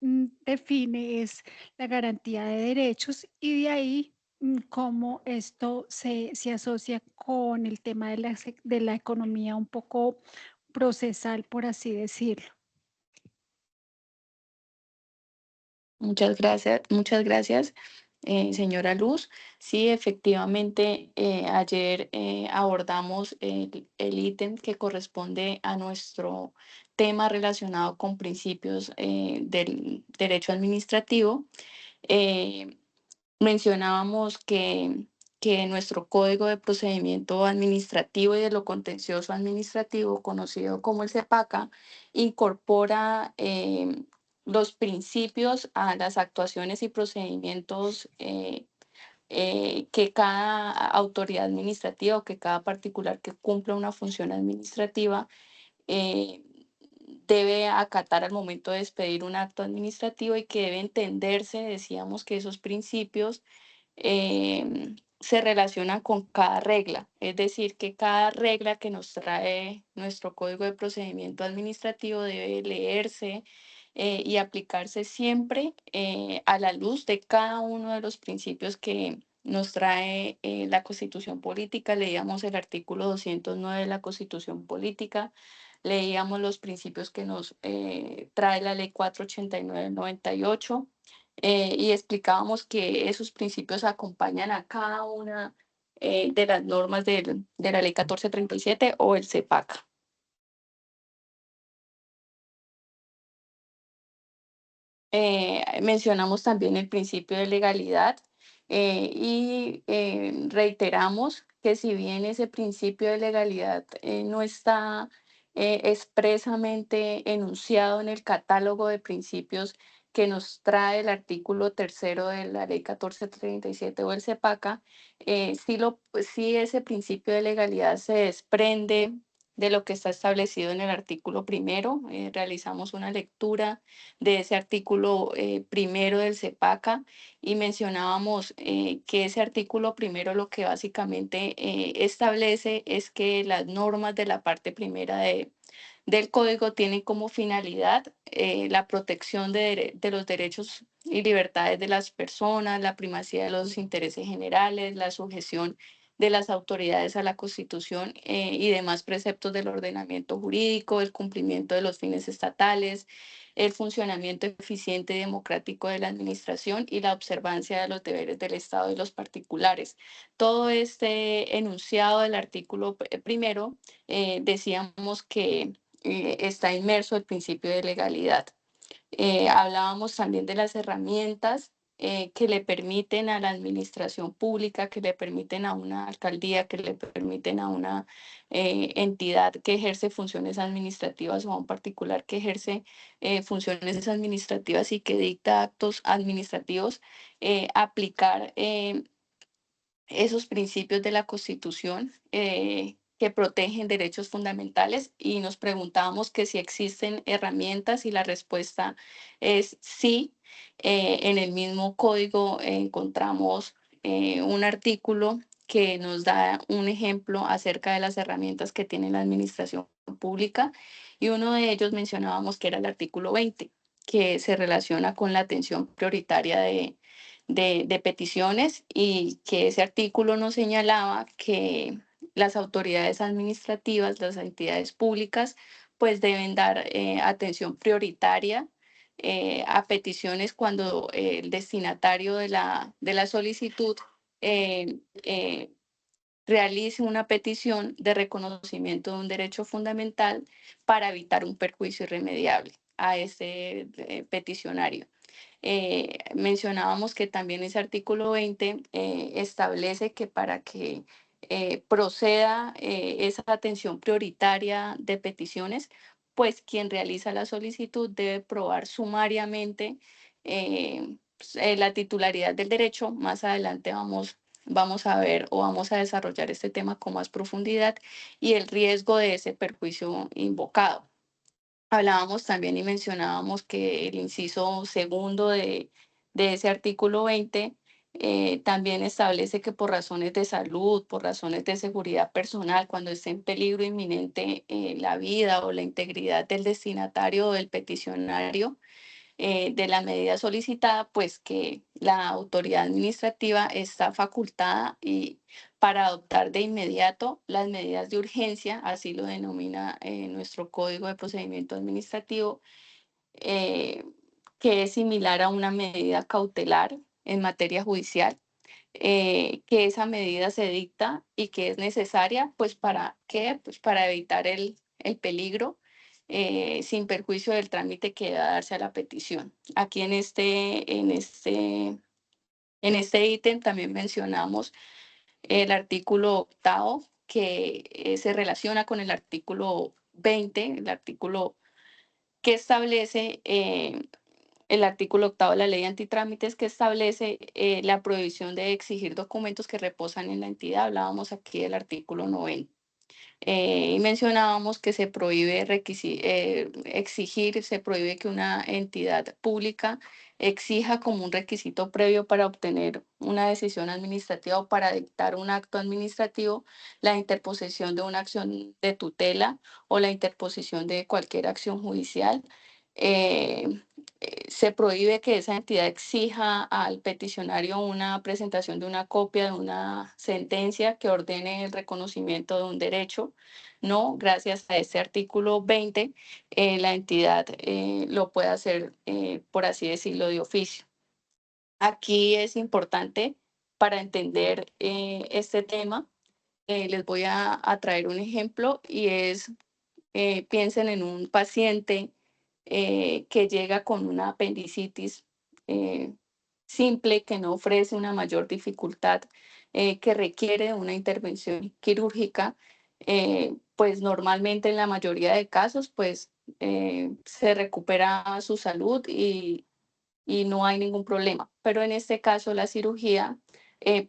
define es la garantía de derechos y de ahí cómo esto se asocia con el tema de la economía un poco procesal, por así decirlo. Muchas gracias, señora Luz. Sí, efectivamente, ayer abordamos el ítem que corresponde a nuestro tema relacionado con principios del derecho administrativo. Eh, Mencionábamos que nuestro Código de Procedimiento Administrativo y de lo Contencioso Administrativo, conocido como el CEPACA, incorpora los principios a las actuaciones y procedimientos que cada autoridad administrativa o que cada particular que cumpla una función administrativa eh, debe acatar al momento de expedir un acto administrativo y que debe entenderse, decíamos que esos principios se relacionan con cada regla, es decir, que cada regla que nos trae nuestro Código de Procedimiento Administrativo debe leerse y aplicarse siempre a la luz de cada uno de los principios que nos trae la Constitución Política. Leíamos el artículo 209 de la Constitución Política, leíamos los principios que nos trae la Ley 489 del 98 y explicábamos que esos principios acompañan a cada una de las normas de la Ley 1437 o el CEPAC. Mencionamos también el principio de legalidad y reiteramos que si bien ese principio de legalidad no está expresamente enunciado en el catálogo de principios que nos trae el artículo tercero de la ley 1437 o el CEPACA, sí ese principio de legalidad se desprende de lo que está establecido en el artículo primero. Realizamos una lectura de ese artículo primero del CEPACA y mencionábamos que ese artículo primero lo que básicamente establece es que las normas de la parte primera del código tienen como finalidad la protección de los derechos y libertades de las personas, la primacía de los intereses generales, la sujeción de las autoridades a la Constitución y demás preceptos del ordenamiento jurídico, el cumplimiento de los fines estatales, el funcionamiento eficiente y democrático de la administración y la observancia de los deberes del Estado y los particulares. Todo este enunciado del artículo primero decíamos que está inmerso el principio de legalidad. Hablábamos también de las herramientas que le permiten a la administración pública, que le permiten a una alcaldía, que le permiten a una entidad que ejerce funciones administrativas o a un particular que ejerce funciones administrativas y que dicta actos administrativos, aplicar esos principios de la Constitución que protegen derechos fundamentales y nos preguntábamos que si existen herramientas y la respuesta es sí. En el mismo código encontramos un artículo que nos da un ejemplo acerca de las herramientas que tiene la administración pública y uno de ellos mencionábamos que era el artículo 20, que se relaciona con la atención prioritaria de peticiones y que ese artículo nos señalaba que las autoridades administrativas, las entidades públicas, pues deben dar atención prioritaria a peticiones cuando el destinatario de la solicitud eh, eh, realice una petición de reconocimiento de un derecho fundamental para evitar un perjuicio irremediable a ese peticionario. Mencionábamos que también ese artículo 20 establece que para que proceda esa atención prioritaria de peticiones, pues quien realiza la solicitud debe probar sumariamente la titularidad del derecho. Más adelante vamos a ver o vamos a desarrollar este tema con más profundidad y el riesgo de ese perjuicio invocado. Hablábamos también y mencionábamos que el inciso segundo de ese artículo 20 también establece que por razones de salud, por razones de seguridad personal, cuando esté en peligro inminente la vida o la integridad del destinatario o del peticionario, de la medida solicitada, pues que la autoridad administrativa está facultada y para adoptar de inmediato las medidas de urgencia, así lo denomina nuestro Código de Procedimiento Administrativo, eh, que es similar a una medida cautelar en materia judicial, que esa medida se dicta y que es necesaria, pues ¿para qué? Pues para evitar el peligro sin perjuicio del trámite que deba darse a la petición. Aquí en este ítem también mencionamos el artículo octavo que se relaciona con el artículo 20, el artículo que establece el artículo octavo de la ley antitrámites que establece la prohibición de exigir documentos que reposan en la entidad. Hablábamos aquí del artículo 90. Y mencionábamos que se prohíbe exigir, se prohíbe que una entidad pública exija como un requisito previo para obtener una decisión administrativa o para dictar un acto administrativo la interposición de una acción de tutela o la interposición de cualquier acción judicial. Eh, Se prohíbe que esa entidad exija al peticionario una presentación de una copia de una sentencia que ordene el reconocimiento de un derecho. No, gracias a este artículo 20, la entidad lo puede hacer, por así decirlo, de oficio. Aquí es importante para entender este tema. Les voy a traer un ejemplo y es piensen en un paciente que llega con una apendicitis eh, simple, que no ofrece una mayor dificultad, que requiere una intervención quirúrgica, pues normalmente en la mayoría de casos, pues se recupera su salud y no hay ningún problema. Pero en este caso la cirugía,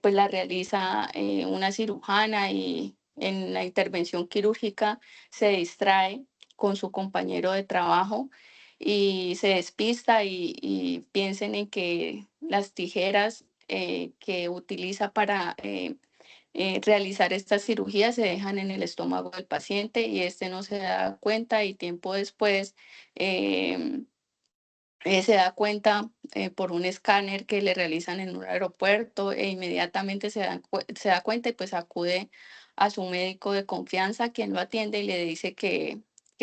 pues la realiza una cirujana y en la intervención quirúrgica se distrae con su compañero de trabajo y se despista y piensen en que las tijeras que utiliza para realizar estas cirugías se dejan en el estómago del paciente y este no se da cuenta y tiempo después em, se da cuenta por un escáner que le realizan en un aeropuerto e inmediatamente se da cuenta y pues acude a su médico de confianza, quien lo atiende y le dice que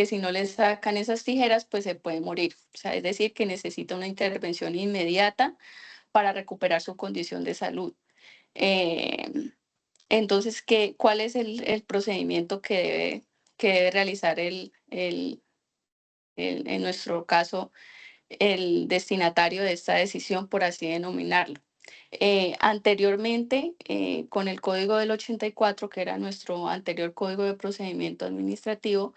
si no le sacan esas tijeras, pues se puede morir. O sea, es decir, que necesita una intervención inmediata para recuperar su condición de salud. Eh, entonces, ¿cuál es el procedimiento que debe realizar en nuestro caso, el destinatario de esta decisión, por así denominarlo? Anteriormente, con el Código del 84, que era nuestro anterior Código de Procedimiento Administrativo,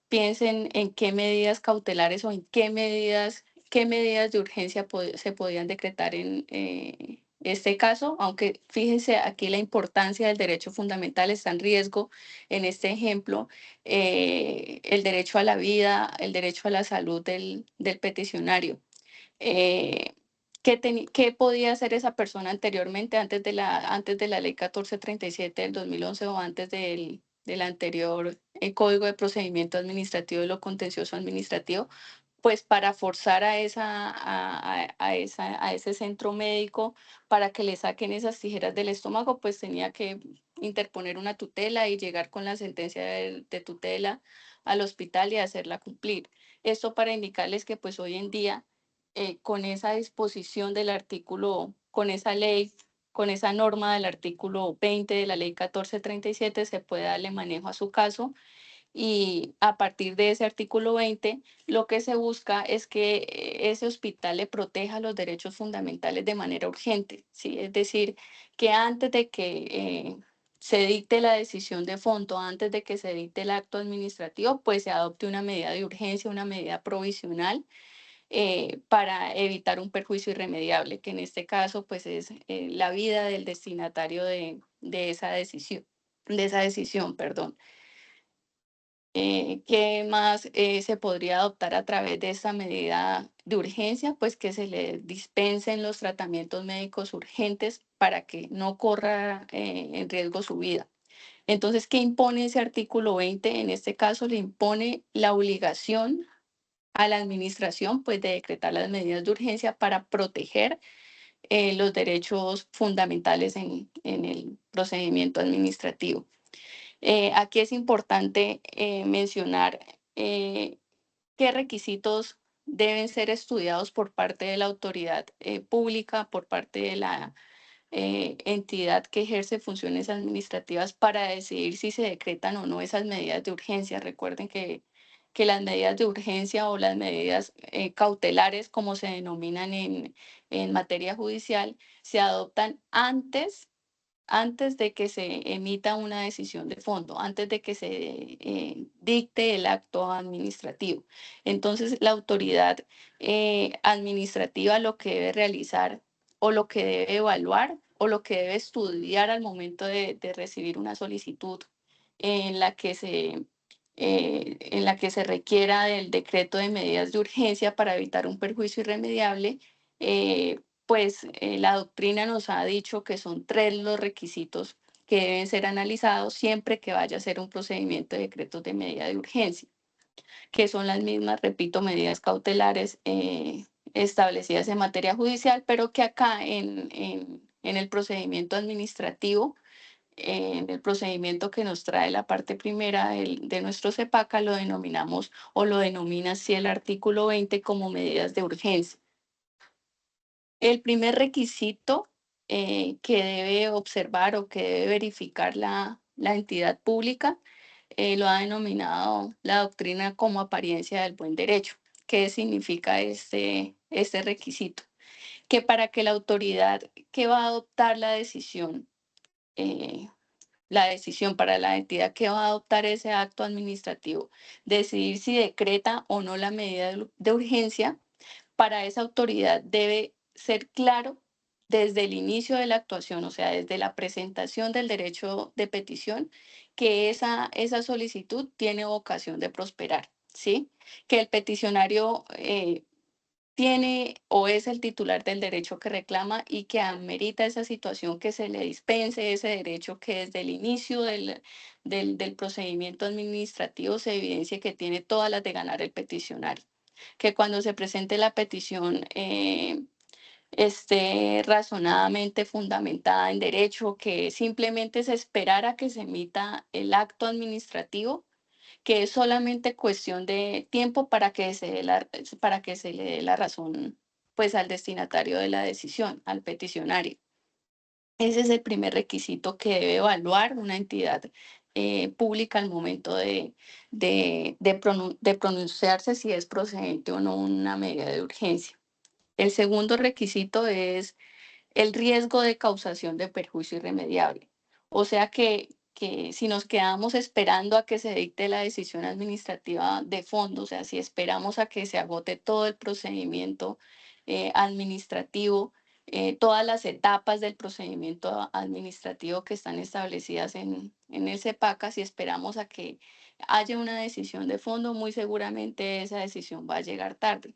piensen en qué medidas cautelares o en qué medidas de urgencia se podían decretar en este caso, aunque fíjense aquí la importancia del derecho fundamental está en riesgo en este ejemplo, el derecho a la vida, el derecho a la salud del peticionario. eh, ¿Qué podía hacer esa persona anteriormente, antes de la ley 1437 del 2011 o antes del anterior Código de Procedimiento Administrativo y lo contencioso administrativo? Pues para forzar a ese centro médico para que le saquen esas tijeras del estómago, pues tenía que interponer una tutela y llegar con la sentencia de tutela al hospital y hacerla cumplir. Esto para indicarles que pues hoy en día con esa disposición del artículo, con esa ley, con esa norma del artículo 20 de la ley 1437, se puede darle manejo a su caso y a partir de ese artículo 20, lo que se busca es que ese hospital le proteja los derechos fundamentales de manera urgente, ¿sí? Es decir, que antes de que se dicte la decisión de fondo, antes de que se dicte el acto administrativo, pues se adopte una medida de urgencia, una medida provisional para evitar un perjuicio irremediable, que en este caso pues es la vida del destinatario de esa decisión, perdón. ¿Qué más se podría adoptar a través de esta medida de urgencia? Pues que se le dispensen los tratamientos médicos urgentes para que no corra en riesgo su vida. Entonces, ¿qué impone ese artículo 20? En este caso, le impone la obligación a la administración, pues, de decretar las medidas de urgencia para proteger los derechos fundamentales en el procedimiento administrativo. Aquí es importante mencionar qué requisitos deben ser estudiados por parte de la autoridad pública, por parte de la entidad que ejerce funciones administrativas para decidir si se decretan o no esas medidas de urgencia. Recuerden que las medidas de urgencia o las medidas cautelares, como se denominan en materia judicial, se adoptan antes de que se emita una decisión de fondo, antes de que se dicte el acto administrativo. Entonces, la autoridad administrativa lo que debe realizar o lo que debe evaluar o lo que debe estudiar al momento de recibir una solicitud en la que en la que se requiera del decreto de medidas de urgencia para evitar un perjuicio irremediable, pues la doctrina nos ha dicho que son tres los requisitos que deben ser analizados siempre que vaya a ser un procedimiento de decretos de medida de urgencia, que son las mismas, repito, medidas cautelares establecidas en materia judicial, pero que acá en el procedimiento administrativo, en el procedimiento que nos trae la parte primera de nuestro CEPACA, lo denominamos o lo denomina así el artículo 20 como medidas de urgencia. El primer requisito que debe observar o que debe verificar la entidad pública lo ha denominado la doctrina como apariencia del buen derecho. ¿Qué significa este requisito? Que para que la autoridad que va a adoptar eh, la decisión para la entidad que va a adoptar ese acto administrativo, decidir si decreta o no la medida de urgencia, para esa autoridad debe ser claro desde el inicio de la actuación, o sea, desde la presentación del derecho de petición, que esa solicitud tiene vocación de prosperar, ¿sí? Que el peticionario tiene o es el titular del derecho que reclama y que amerita esa situación que se le dispense ese derecho que desde el inicio del procedimiento administrativo se evidencie que tiene todas las de ganar el peticionario, que cuando se presente la petición esté razonadamente fundamentada en derecho, que simplemente es esperar a que se emita el acto administrativo, que es solamente cuestión de tiempo para que para que se le dé la razón pues al destinatario de la decisión, al peticionario. Ese es el primer requisito que debe evaluar una entidad pública al momento de pronunciarse si es procedente o no una medida de urgencia. El segundo requisito es el riesgo de causación de perjuicio irremediable. O sea que si nos quedamos esperando a que se dicte la decisión administrativa de fondo, o sea, si esperamos a que se agote todo el procedimiento administrativo, todas las etapas del procedimiento administrativo que están establecidas en el CEPACA, si esperamos a que haya una decisión de fondo, muy seguramente esa decisión va a llegar tarde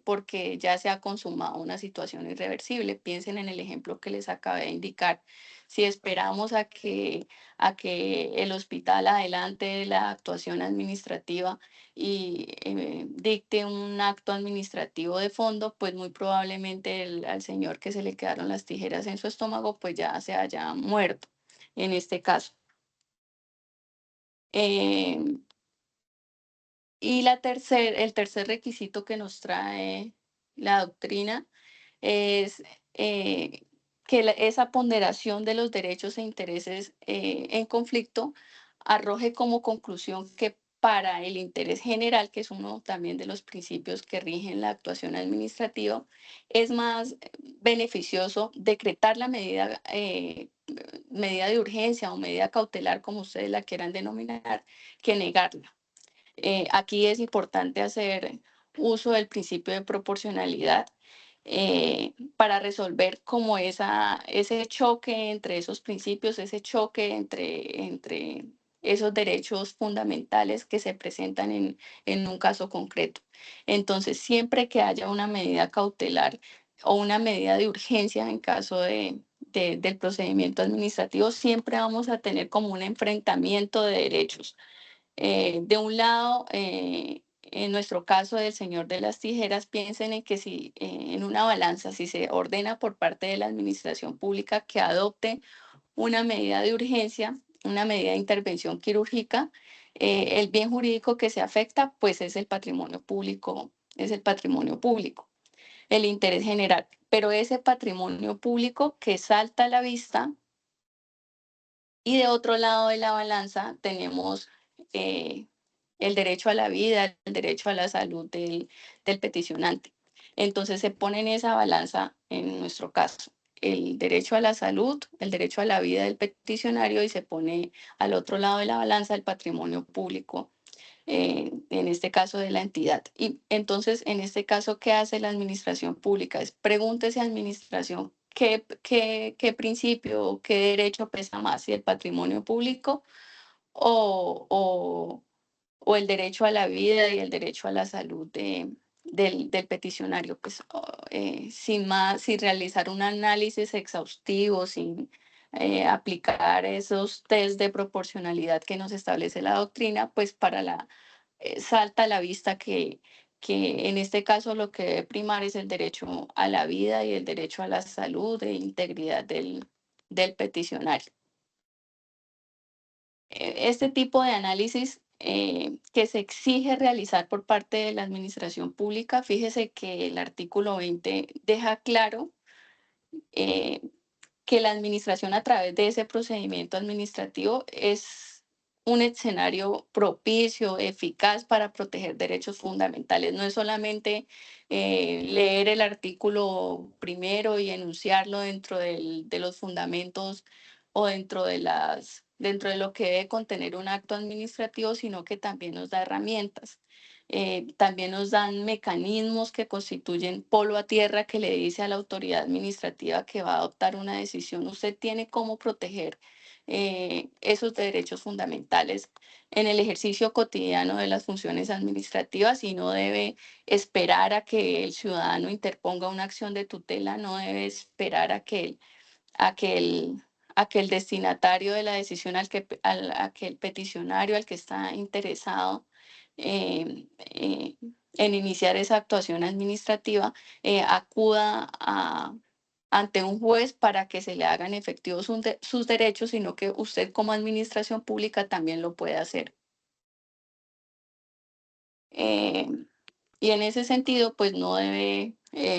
porque ya se ha consumado una situación irreversible. Piensen en el ejemplo que les acabé de indicar. Si esperamos a que el hospital adelante la actuación administrativa y dicte un acto administrativo de fondo, pues muy probablemente al señor que se le quedaron las tijeras en su estómago, pues ya se haya muerto en este caso. Eh, y el tercer requisito que nos trae la doctrina es que esa ponderación de los derechos e intereses en conflicto arroje como conclusión que para el interés general, que es uno también de los principios que rigen la actuación administrativa, es más beneficioso decretar la medida de urgencia o medida cautelar, como ustedes la quieran denominar, que negarla. Aquí es importante hacer uso del principio de proporcionalidad para resolver como ese choque entre esos principios, ese choque entre esos derechos fundamentales que se presentan en un caso concreto. Entonces, siempre que haya una medida cautelar o una medida de urgencia en caso del procedimiento administrativo, siempre vamos a tener como un enfrentamiento de derechos de un lado, en nuestro caso del señor de las tijeras, piensen en que si en una balanza, si se ordena por parte de la administración pública que adopte una medida de urgencia, una medida de intervención quirúrgica, el bien jurídico que se afecta, pues es el patrimonio público, es el patrimonio público, el interés general. Pero ese patrimonio público que salta a la vista y de otro lado de la balanza tenemos eh, el derecho a la vida, el derecho a la salud del peticionante. Entonces se pone en esa balanza, en nuestro caso, el derecho a la salud, el derecho a la vida del peticionario y se pone al otro lado de la balanza el patrimonio público, en este caso de la entidad. Y entonces, en este caso, ¿qué hace la administración pública? Es pregúntese, administración, ¿qué principio o qué derecho pesa más, si el patrimonio público o, o, o el derecho a la vida y el derecho a la salud del peticionario? Pues sin más, sin realizar un análisis exhaustivo, sin aplicar esos test de proporcionalidad que nos establece la doctrina, pues salta a la vista que en este caso lo que debe primar es el derecho a la vida y el derecho a la salud e integridad del peticionario. Este tipo de análisis que se exige realizar por parte de la administración pública, fíjese que el artículo 20 deja claro eh, que la administración a través de ese procedimiento administrativo es un escenario propicio, eficaz para proteger derechos fundamentales. No es solamente leer el artículo primero y enunciarlo dentro de los fundamentos o dentro de lo que debe contener un acto administrativo, sino que también nos da herramientas. También nos dan mecanismos que constituyen polo a tierra que le dice a la autoridad administrativa que va a adoptar una decisión. Usted tiene cómo proteger esos derechos fundamentales en el ejercicio cotidiano de las funciones administrativas y no debe esperar a que el ciudadano interponga una acción de tutela, no debe esperar a que el, a que el destinatario de la decisión, a que el peticionario, al que está interesado en iniciar esa actuación administrativa, acuda ante un juez para que se le hagan efectivos sus derechos, sino que usted como administración pública también lo puede hacer. Eh, y en ese sentido, pues no debe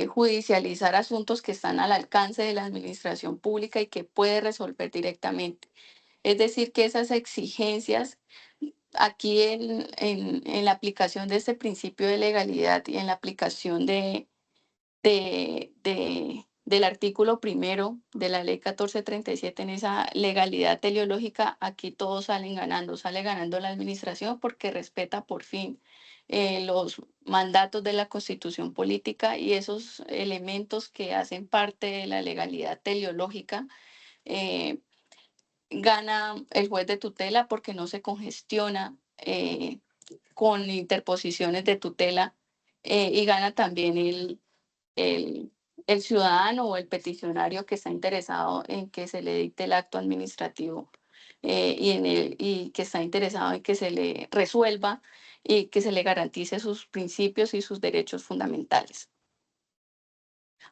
judicializar asuntos que están al alcance de la administración pública y que puede resolver directamente. Es decir, que esas exigencias aquí en la aplicación de este principio de legalidad y en la aplicación del artículo primero de la ley 1437 en esa legalidad teleológica, aquí todos salen ganando, sale ganando la administración porque respeta por fin los mandatos de la Constitución política y esos elementos que hacen parte de la legalidad teleológica. eh, Gana el juez de tutela porque no se congestiona con interposiciones de tutela y gana también el, el ciudadano o el peticionario que está interesado en que se le dicte el acto administrativo y que está interesado en que se le resuelva y que se le garantice sus principios y sus derechos fundamentales.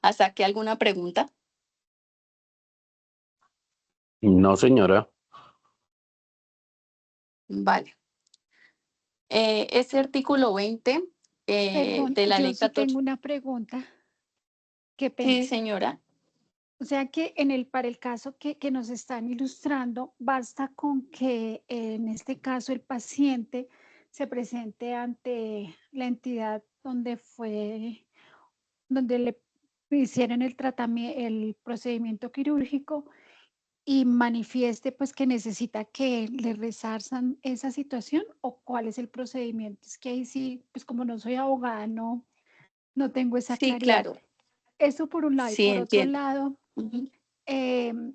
¿Hasta aquí alguna pregunta? No, señora. Vale. Este artículo 20 Perdón, de la yo ley sí tengo 14. una pregunta, qué Sí, pena. señora. O sea que para el caso que nos están ilustrando, basta con que en este caso el paciente se presente ante la entidad donde le hicieron el tratamiento, el procedimiento quirúrgico y manifieste pues que necesita que le resarzan esa situación o cuál es el procedimiento. Es que ahí sí, pues como no soy abogada, no tengo esa Sí, claridad. claro. Eso por un lado. Y Sí, por otro entiendo. lado, Ujú. em,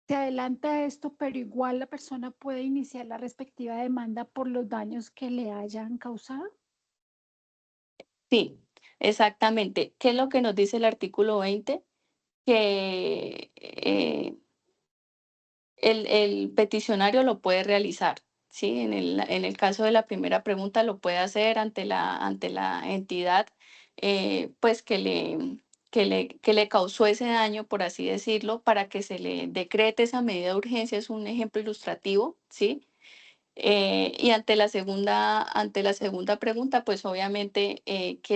se adelanta esto, pero igual la persona puede iniciar la respectiva demanda por los daños que le hayan causado. Sí, exactamente. ¿Qué es lo que nos dice el artículo 20? Que el peticionario lo puede realizar. ¿sí? En el caso de la primera pregunta lo puede hacer ante la entidad, pues que le causó ese daño, por así decirlo, para que se le decrete esa medida de urgencia. Es un ejemplo ilustrativo, ¿sí? Y ante la segunda pregunta, pues obviamente que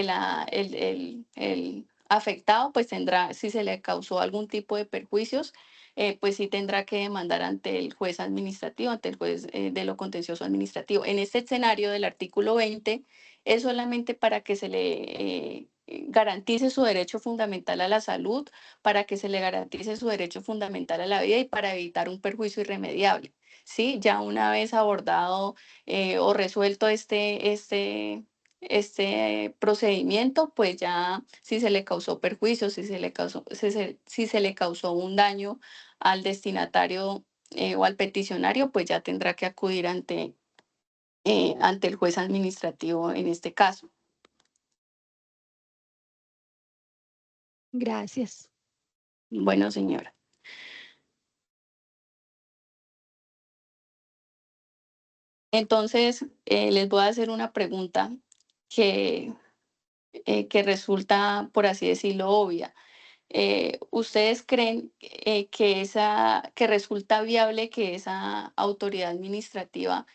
el afectado pues tendrá, si se le causó algún tipo de perjuicios, pues sí tendrá que demandar ante el juez administrativo, ante el juez de lo contencioso administrativo. En este escenario del artículo 20 es solamente para que se le garantice su derecho fundamental a la salud, para que se le garantice su derecho fundamental a la vida y para evitar un perjuicio irremediable. ¿Sí? Ya una vez abordado o resuelto este procedimiento, pues ya si se le causó perjuicio, si se le causó un daño al destinatario o al peticionario, pues ya tendrá que acudir ante el juez administrativo en este caso. Gracias. Bueno, señora. Entonces, les voy a hacer una pregunta que, que resulta, por así decirlo, obvia. ¿Ustedes creen que resulta viable que esa autoridad administrativa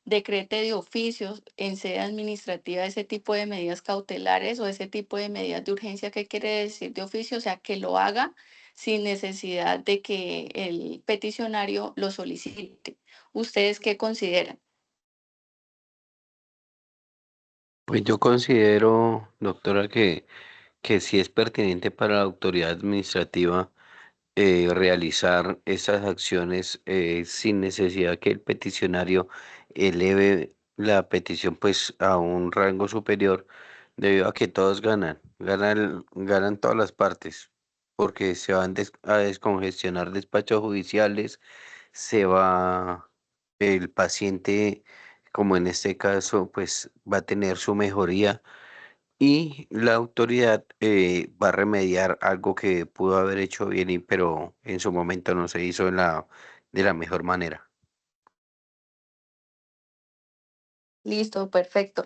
decrete de oficios en sede administrativa ese tipo de medidas cautelares o ese tipo de medidas de urgencia? ¿Qué quiere decir de oficio? O sea, que lo haga sin necesidad de que el peticionario lo solicite. ¿Ustedes qué consideran? Pues yo considero, doctora, que sí es pertinente para la autoridad administrativa realizar esas acciones sin necesidad que el peticionario eleve la petición pues a un rango superior, debido a que todos ganan todas las partes, porque se van a descongestionar despachos judiciales, se va el paciente, como en este caso, pues va a tener su mejoría y la autoridad va a remediar algo que pudo haber hecho bien, pero en su momento no se hizo de la mejor manera. Listo, perfecto.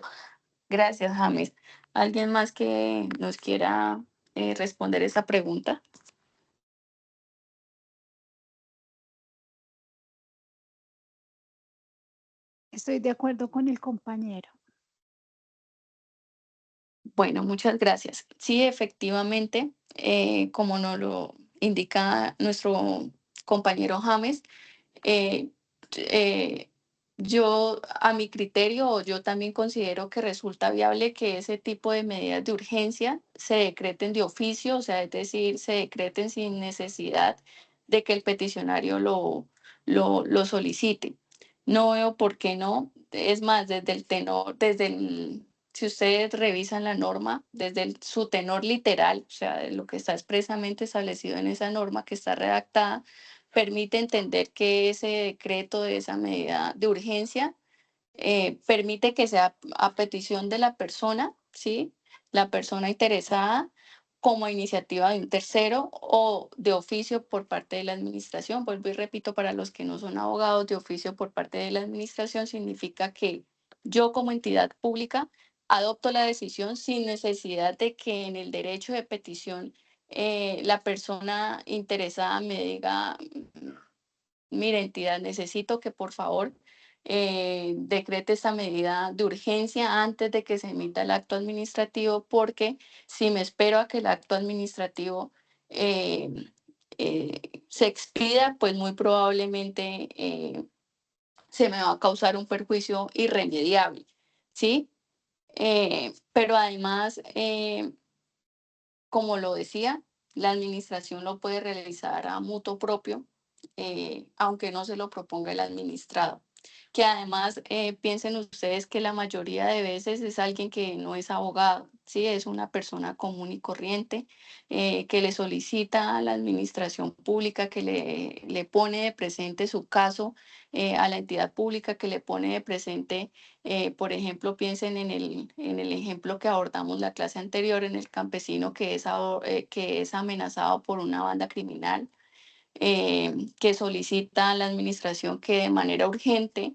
Gracias, James. ¿Alguien más que nos quiera responder esa pregunta? Estoy de acuerdo con el compañero. Bueno, muchas gracias. Sí, efectivamente, como nos lo indica nuestro compañero James, eh, eh, yo, a mi criterio, yo también considero que resulta viable que ese tipo de medidas de urgencia se decreten de oficio, o sea, es decir, se decreten sin necesidad de que el peticionario lo solicite. No veo por qué no. Es más, desde el tenor, si ustedes revisan la norma, desde su tenor literal, o sea, de lo que está expresamente establecido en esa norma que está redactada, permite entender que ese decreto de esa medida de urgencia permite que sea a petición de la persona, ¿sí? La persona interesada como iniciativa de un tercero o de oficio por parte de la administración. Vuelvo y repito, para los que no son abogados, de oficio por parte de la administración significa que yo como entidad pública adopto la decisión sin necesidad de que en el derecho de petición la persona interesada me diga, mire, entidad, necesito que por favor decrete esta medida de urgencia antes de que se emita el acto administrativo, porque si me espero a que el acto administrativo eh, se expida, pues muy probablemente se me va a causar un perjuicio irremediable, ¿sí? Pero además, como lo decía, la administración lo puede realizar a mutuo propio, aunque no se lo proponga el administrado. Que además piensen ustedes que la mayoría de veces es alguien que no es abogado, ¿sí? Es una persona común y corriente que le solicita a la administración pública, que le pone de presente su caso a la entidad pública, que le pone de presente por ejemplo, piensen en el ejemplo que abordamos la clase anterior, en el campesino que es amenazado por una banda criminal, que solicita a la administración que de manera urgente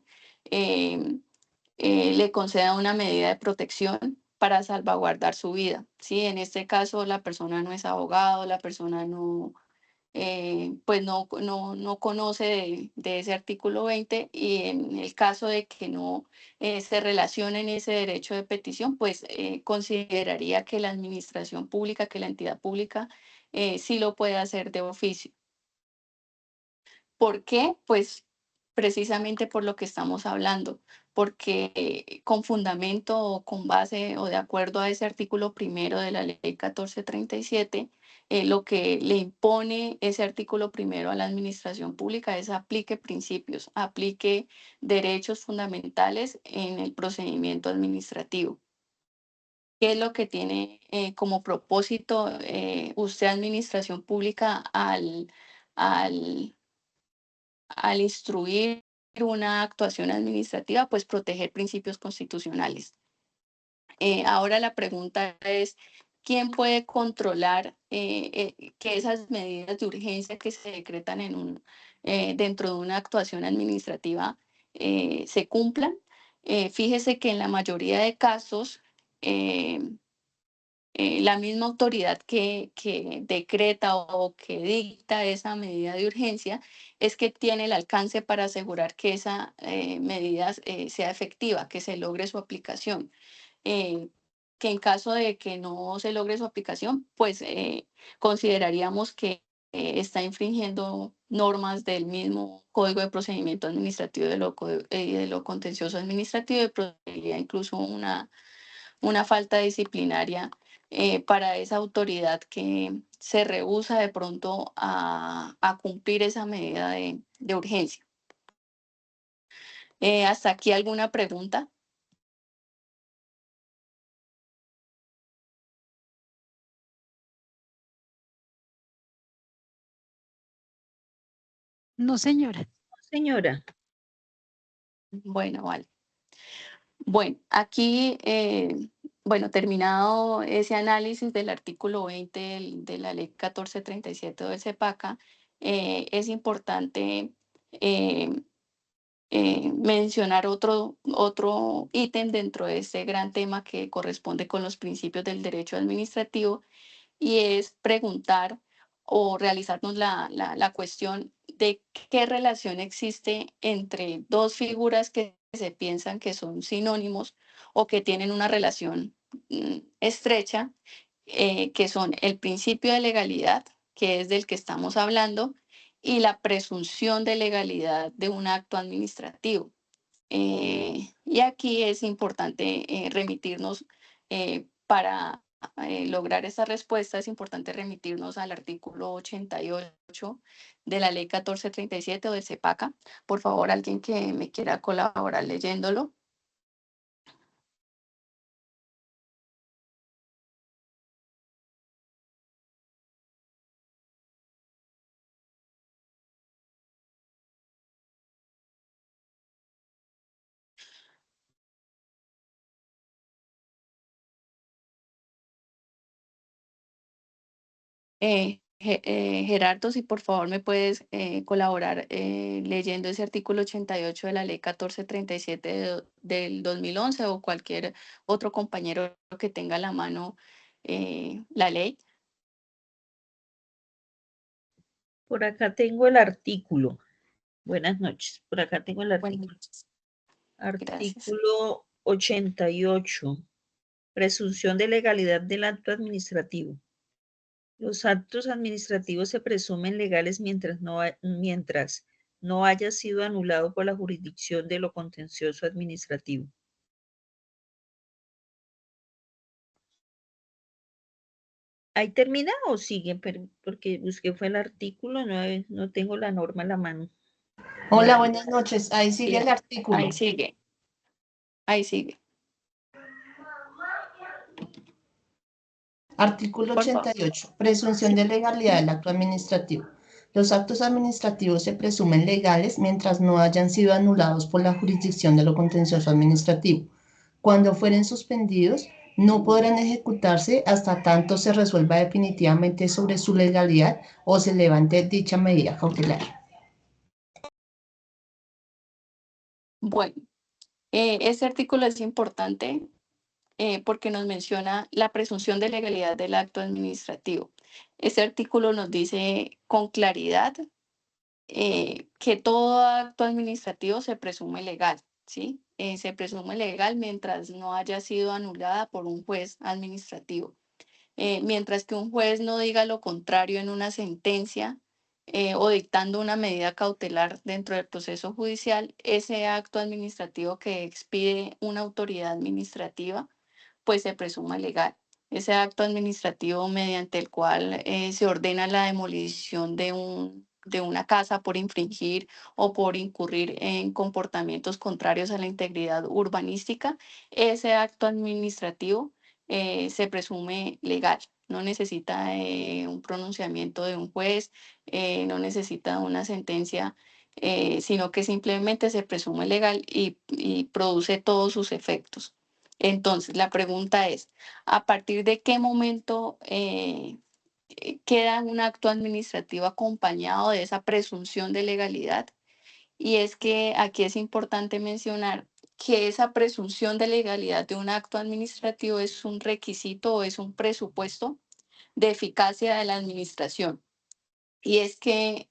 eh, le conceda una medida de protección para salvaguardar su vida. ¿Sí? En este caso, la persona no es abogado, la persona no, pues no conoce de ese artículo 20 y en el caso de que no se relacione en ese derecho de petición, pues consideraría que la administración pública, que la entidad pública sí lo puede hacer de oficio. ¿Por qué? Pues precisamente por lo que estamos hablando, porque con fundamento o con base o de acuerdo a ese artículo primero de la ley 1437, lo que le impone ese artículo primero a la administración pública es aplique principios, aplique derechos fundamentales en el procedimiento administrativo. ¿Qué es lo que tiene como propósito usted, administración pública, al al instruir una actuación administrativa? Pues proteger principios constitucionales. Ahora la pregunta es, ¿quién puede controlar que esas medidas de urgencia que se decretan dentro de una actuación administrativa se cumplan? Fíjese que en la mayoría de casos, eh, la misma autoridad que decreta o que dicta esa medida de urgencia es que tiene el alcance para asegurar que esa medida sea efectiva, que se logre su aplicación. Eh, que en caso de que no se logre su aplicación, pues consideraríamos que está infringiendo normas del mismo Código de Procedimiento Administrativo de lo contencioso administrativo y procedería incluso una falta disciplinaria para esa autoridad que se rehúsa de pronto a cumplir esa medida de urgencia. ¿Hasta aquí alguna pregunta? No, señora. Señora, Bueno, vale. Bueno, aquí, bueno, terminado ese análisis del artículo 20 de la ley 1437 del CEPACA, es importante eh, mencionar otro ítem dentro de este gran tema que corresponde con los principios del derecho administrativo y es preguntar o realizarnos la cuestión de qué relación existe entre dos figuras que se piensan que son sinónimos o que tienen una relación estrecha, que son el principio de legalidad, que es del que estamos hablando, y la presunción de legalidad de un acto administrativo. Y aquí es importante remitirnos para lograr esta respuesta, es importante remitirnos al artículo 88 de la ley 1437 o del CEPACA. Por favor, alguien que me quiera colaborar leyéndolo. Gerardo, si por favor me puedes colaborar leyendo ese artículo 88 de la ley 1437 del 2011 o cualquier otro compañero que tenga a la mano la ley. por acá tengo el artículo. Buenas noches. Por acá tengo el Buenas artículo. noches. Gracias. Artículo 88. Presunción de legalidad del acto administrativo. Los actos administrativos se presumen legales mientras no haya sido anulado por la jurisdicción de lo contencioso administrativo. ¿Ahí termina o sigue? Porque busqué fue el artículo, no tengo la norma en la mano. Hola, buenas noches. Ahí sigue el artículo. Ahí sigue. Ahí sigue. Artículo Por favor. 88. Presunción de legalidad del acto administrativo. Los actos administrativos se presumen legales mientras no hayan sido anulados por la jurisdicción de lo contencioso administrativo. Cuando fueren suspendidos, no podrán ejecutarse hasta tanto se resuelva definitivamente sobre su legalidad o se levante dicha medida cautelar. Bueno, Este artículo es importante porque nos menciona la presunción de legalidad del acto administrativo. Este artículo nos dice con claridad que todo acto administrativo se presume legal, ¿sí? Se presume legal mientras no haya sido anulada por un juez administrativo. Mientras que un juez no diga lo contrario en una sentencia o dictando una medida cautelar dentro del proceso judicial, ese acto administrativo que expide una autoridad administrativa, pues se presuma legal. Ese acto administrativo mediante el cual se ordena la demolición de una casa por infringir o por incurrir en comportamientos contrarios a la integridad urbanística, ese acto administrativo se presume legal. No necesita un pronunciamiento de un juez, no necesita una sentencia, sino que simplemente se presume legal y produce todos sus efectos. Entonces, la pregunta es, ¿a partir de qué momento queda un acto administrativo acompañado de esa presunción de legalidad? Y es que aquí es importante mencionar que esa presunción de legalidad de un acto administrativo es un requisito o es un presupuesto de eficacia de la administración. Y es que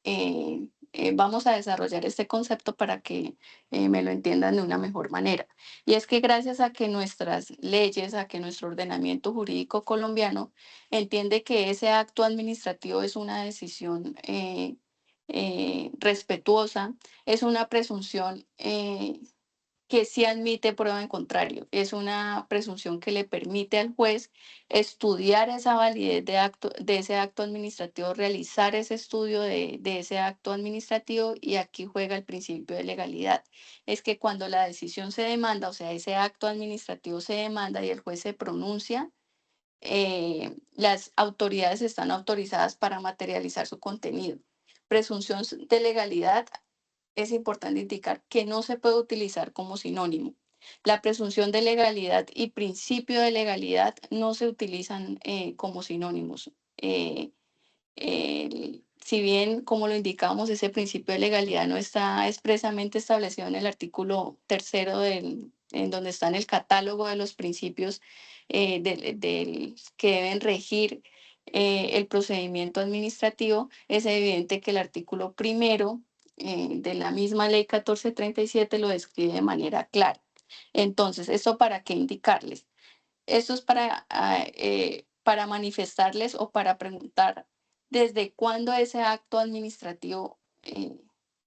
vamos a desarrollar este concepto para que me lo entiendan de una mejor manera. Y es que gracias a que nuestras leyes, a que nuestro ordenamiento jurídico colombiano entiende que ese acto administrativo es una decisión respetuosa, es una presunción que sí admite prueba en contrario. Es una presunción que le permite al juez estudiar esa validez de ese acto administrativo, realizar ese estudio de ese acto administrativo, y aquí juega el principio de legalidad. Es que cuando la decisión se demanda, o sea, ese acto administrativo se demanda y el juez se pronuncia, las autoridades están autorizadas para materializar su contenido. Presunción de legalidad, es importante indicar que no se puede utilizar como sinónimo. La presunción de legalidad y principio de legalidad no se utilizan como sinónimos. Si bien, como lo indicamos, ese principio de legalidad no está expresamente establecido en el artículo tercero en donde está en el catálogo de los principios que deben regir el procedimiento administrativo, es evidente que el artículo primero de la misma ley 1437 lo describe de manera clara. Entonces, ¿esto para qué indicarles? Esto es para manifestarles o para preguntar desde cuándo ese acto administrativo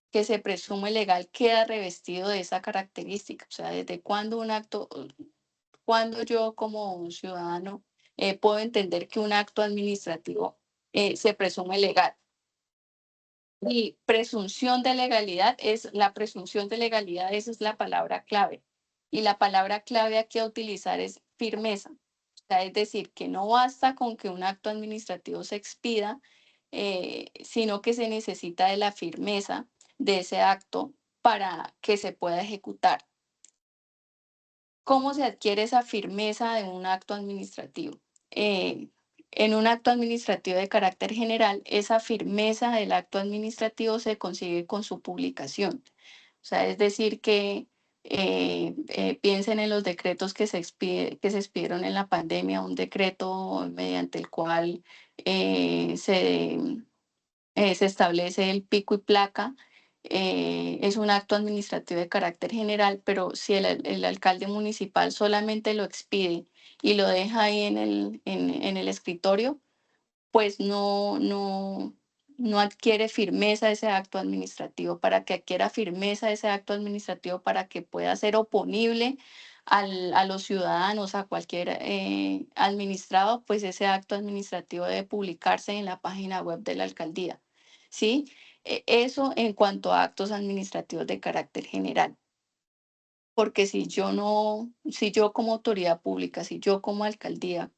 que se presume legal queda revestido de esa característica. O sea, desde cuándo un acto, cuándo yo como ciudadano puedo entender que un acto administrativo se presume legal. Y presunción de legalidad es la presunción de legalidad, esa es la palabra clave. Y la palabra clave aquí a utilizar es firmeza. O sea, es decir, que no basta con que un acto administrativo se expida, sino que se necesita de la firmeza de ese acto para que se pueda ejecutar. ¿Cómo se adquiere esa firmeza de un acto administrativo? Eh, en un acto administrativo de carácter general, esa firmeza del acto administrativo se consigue con su publicación. O sea, es decir, que piensen en los decretos que se expidieron en la pandemia, un decreto mediante el cual se establece el pico y placa. Es un acto administrativo de carácter general, pero si el alcalde municipal solamente lo expide y lo deja ahí en el escritorio, pues no adquiere firmeza ese acto administrativo. Para que adquiera firmeza ese acto administrativo, para que pueda ser oponible a los ciudadanos, a cualquier administrado, pues ese acto administrativo debe publicarse en la página web de la alcaldía. ¿Sí? Eso en cuanto a actos administrativos de carácter general. Porque si yo como autoridad pública, si yo como alcaldía,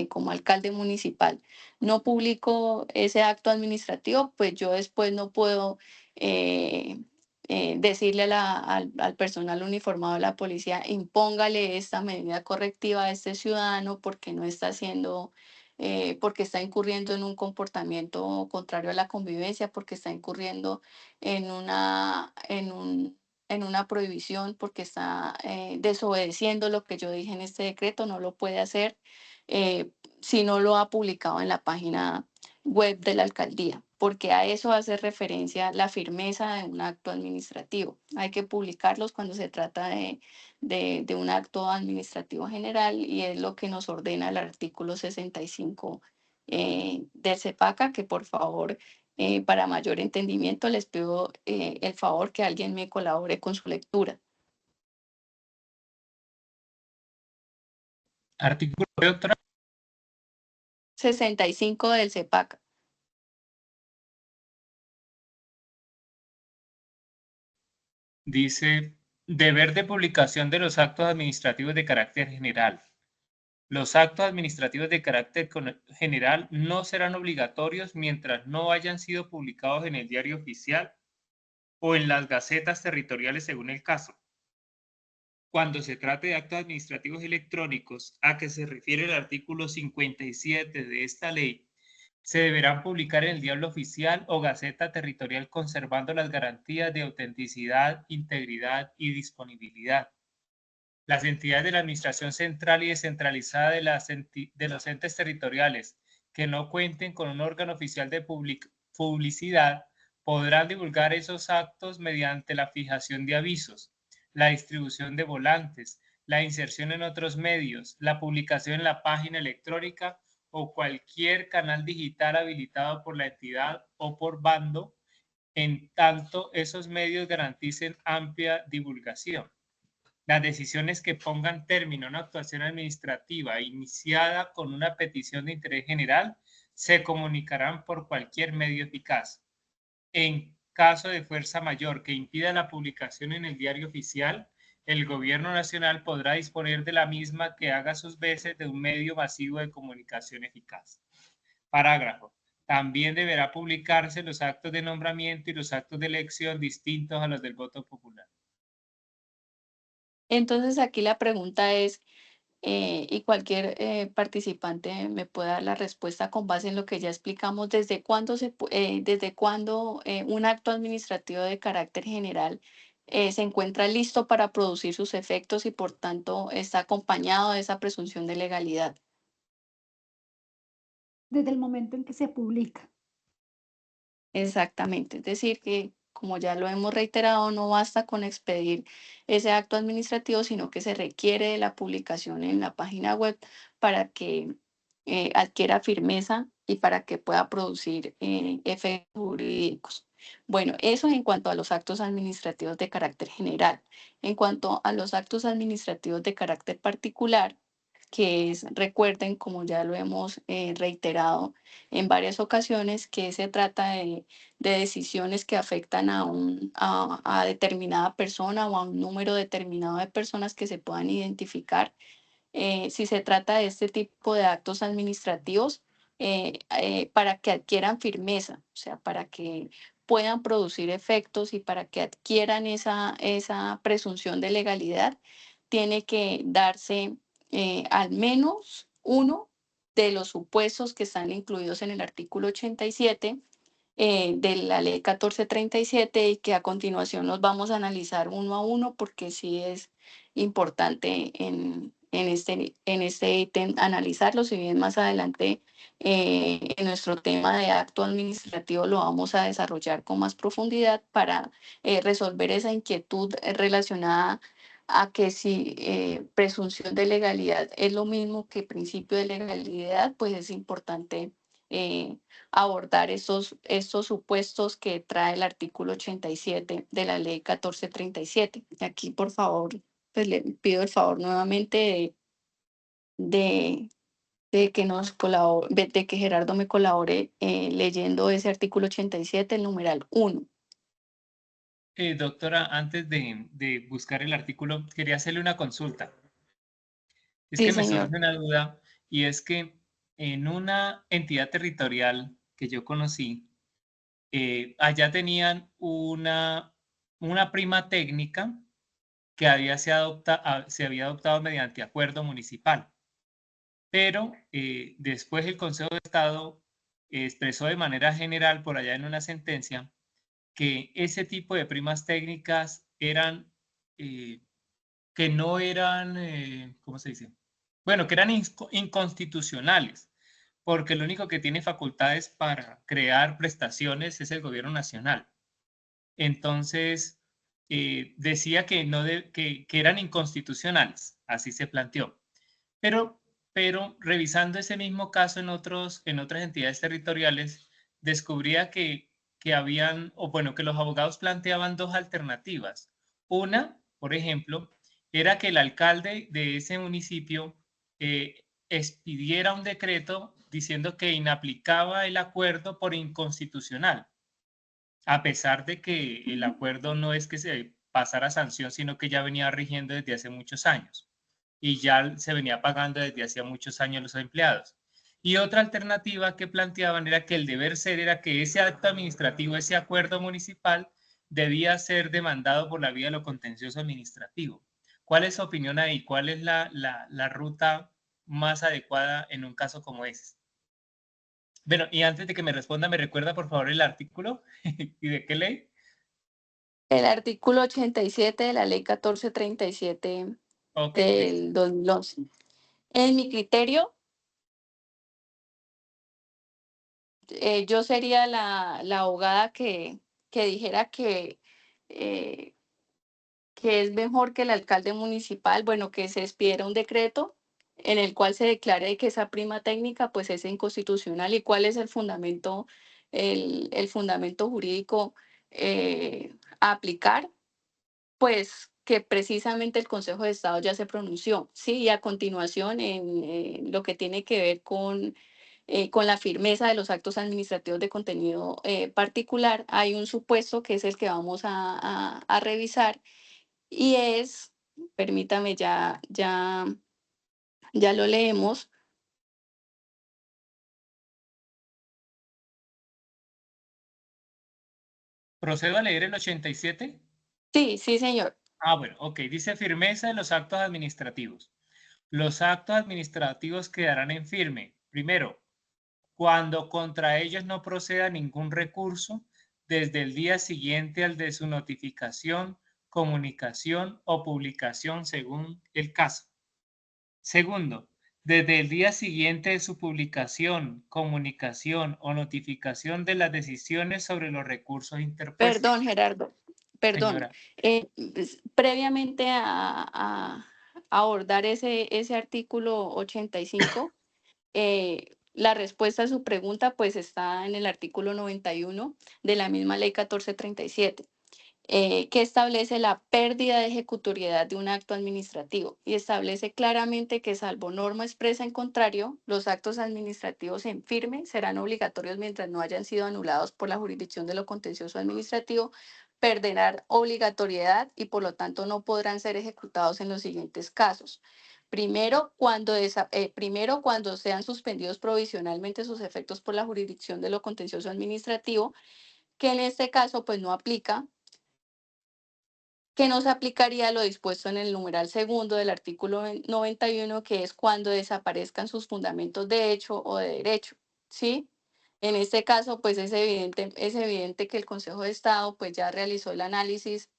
como alcalde municipal, no publico ese acto administrativo, pues yo después no puedo eh, decirle al personal uniformado de la policía, impóngale esta medida correctiva a este ciudadano porque no está haciendo, porque está incurriendo en un comportamiento contrario a la convivencia, porque está incurriendo en una prohibición porque está desobedeciendo lo que yo dije en este decreto, no lo puede hacer si no lo ha publicado en la página web de la alcaldía, porque a eso hace referencia la firmeza de un acto administrativo. Hay que publicarlos cuando se trata de un acto administrativo general y es lo que nos ordena el artículo 65 del CEPACA, que por favor, para mayor entendimiento, les pido el favor que alguien me colabore con su lectura. Artículo, doctora. 65 del CEPACA. Dice, deber de publicación de los actos administrativos de carácter general. Los actos administrativos de carácter general no serán obligatorios mientras no hayan sido publicados en el Diario Oficial o en las gacetas territoriales según el caso. Cuando se trate de actos administrativos electrónicos a que se refiere el artículo 57 de esta ley, se deberán publicar en el Diario Oficial o Gaceta Territorial conservando las garantías de autenticidad, integridad y disponibilidad. Las entidades de la Administración Central y Descentralizada de los entes territoriales que no cuenten con un órgano oficial de publicidad podrán divulgar esos actos mediante la fijación de avisos, la distribución de volantes, la inserción en otros medios, la publicación en la página electrónica o cualquier canal digital habilitado por la entidad o por bando, en tanto esos medios garanticen amplia divulgación. Las decisiones que pongan término a una actuación administrativa iniciada con una petición de interés general se comunicarán por cualquier medio eficaz. En caso de fuerza mayor que impida la publicación en el Diario Oficial, el Gobierno Nacional podrá disponer de la misma que haga sus veces de un medio masivo de comunicación eficaz. Parágrafo. También deberá publicarse los actos de nombramiento y los actos de elección distintos a los del voto popular. Entonces aquí la pregunta es, y cualquier participante me puede dar la respuesta con base en lo que ya explicamos, ¿desde cuándo un acto administrativo de carácter general se encuentra listo para producir sus efectos y por tanto está acompañado de esa presunción de legalidad? Desde el momento en que se publica. Exactamente, es decir, que como ya lo hemos reiterado, no basta con expedir ese acto administrativo, sino que se requiere de la publicación en la página web para que adquiera firmeza y para que pueda producir efectos jurídicos. Bueno, eso en cuanto a los actos administrativos de carácter general. En cuanto a los actos administrativos de carácter particular, que es, recuerden, como ya lo hemos reiterado en varias ocasiones, que se trata de decisiones que afectan a determinada persona o a un número determinado de personas que se puedan identificar. Si se trata de este tipo de actos administrativos, para que adquieran firmeza, o sea, para que puedan producir efectos y para que adquieran esa presunción de legalidad, tiene que darse al menos uno de los supuestos que están incluidos en el artículo 87 de la ley 1437 y que a continuación los vamos a analizar uno a uno porque sí es importante en este ítem analizarlos, y bien más adelante en nuestro tema de acto administrativo lo vamos a desarrollar con más profundidad para resolver esa inquietud relacionada a que si presunción de legalidad es lo mismo que principio de legalidad, pues es importante abordar estos supuestos que trae el artículo 87 de la ley 1437. Aquí, por favor, pues le pido el favor nuevamente de, de que de que Gerardo me colabore leyendo ese artículo 87, el numeral 1. Doctora, antes de buscar el artículo, quería hacerle una consulta. Es Sí, que me señor. surge una duda y es que en una entidad territorial que yo conocí, allá tenían una prima técnica que se había adoptado mediante acuerdo municipal, pero después el Consejo de Estado expresó de manera general por allá en una sentencia que ese tipo de primas técnicas eran, que no eran, ¿cómo se dice? Bueno, que eran inconstitucionales, porque lo único que tiene facultades para crear prestaciones es el gobierno nacional. Entonces, decía que, que eran inconstitucionales, así se planteó. Pero revisando ese mismo caso en otras entidades territoriales, descubría que habían, o bueno, que los abogados planteaban dos alternativas. Una, por ejemplo, era que el alcalde de ese municipio expidiera un decreto diciendo que inaplicaba el acuerdo por inconstitucional, a pesar de que el acuerdo no es que se pasara a sanción, sino que ya venía rigiendo desde hace muchos años y ya se venía pagando desde hacía muchos años a los empleados. Y otra alternativa que planteaban era que el deber ser era que ese acto administrativo, ese acuerdo municipal, debía ser demandado por la vía de lo contencioso administrativo. ¿Cuál es su opinión ahí? ¿Cuál es la ruta más adecuada en un caso como este? Bueno, y antes de que me responda, ¿me recuerda por favor el artículo? ¿Y de qué ley? El artículo 87 de la ley 1437 Ok, del 2011. En mi criterio, yo sería la abogada que dijera eh, que es mejor que el alcalde municipal, bueno, que se expidiera un decreto en el cual se declare que esa prima técnica pues es inconstitucional y cuál es el fundamento, el fundamento jurídico a aplicar, pues que precisamente el Consejo de Estado ya se pronunció, ¿sí? Y a continuación en lo que tiene que ver con la firmeza de los actos administrativos de contenido particular, hay un supuesto que es el que vamos a revisar y es, permítame, ya lo leemos. ¿procedo a leer el 87? Sí, sí, señor. Ah, bueno, ok. Dice firmeza de los actos administrativos. Los actos administrativos quedarán en firme. Primero, cuando contra ellos no proceda ningún recurso desde el día siguiente al de su notificación, comunicación o publicación según el caso. Segundo, desde el día siguiente de su publicación, comunicación o notificación de las decisiones sobre los recursos interpuestos. Perdón, Gerardo, perdón. Señora, Previamente a abordar ese artículo 85, la respuesta a su pregunta pues está en el artículo 91 de la misma ley 1437. Que establece la pérdida de ejecutoriedad de un acto administrativo y establece claramente que, salvo norma expresa en contrario, los actos administrativos en firme serán obligatorios mientras no hayan sido anulados por la jurisdicción de lo contencioso administrativo, perderán obligatoriedad y por lo tanto no podrán ser ejecutados en los siguientes casos. Primero, cuando sean suspendidos provisionalmente sus efectos por la jurisdicción de lo contencioso administrativo, que en este caso pues no aplica, que no se aplicaría lo dispuesto en el numeral segundo del artículo 91, que es cuando desaparezcan sus fundamentos de hecho o de derecho, ¿sí? En este caso, pues es evidente que el Consejo de Estado pues ya realizó el análisis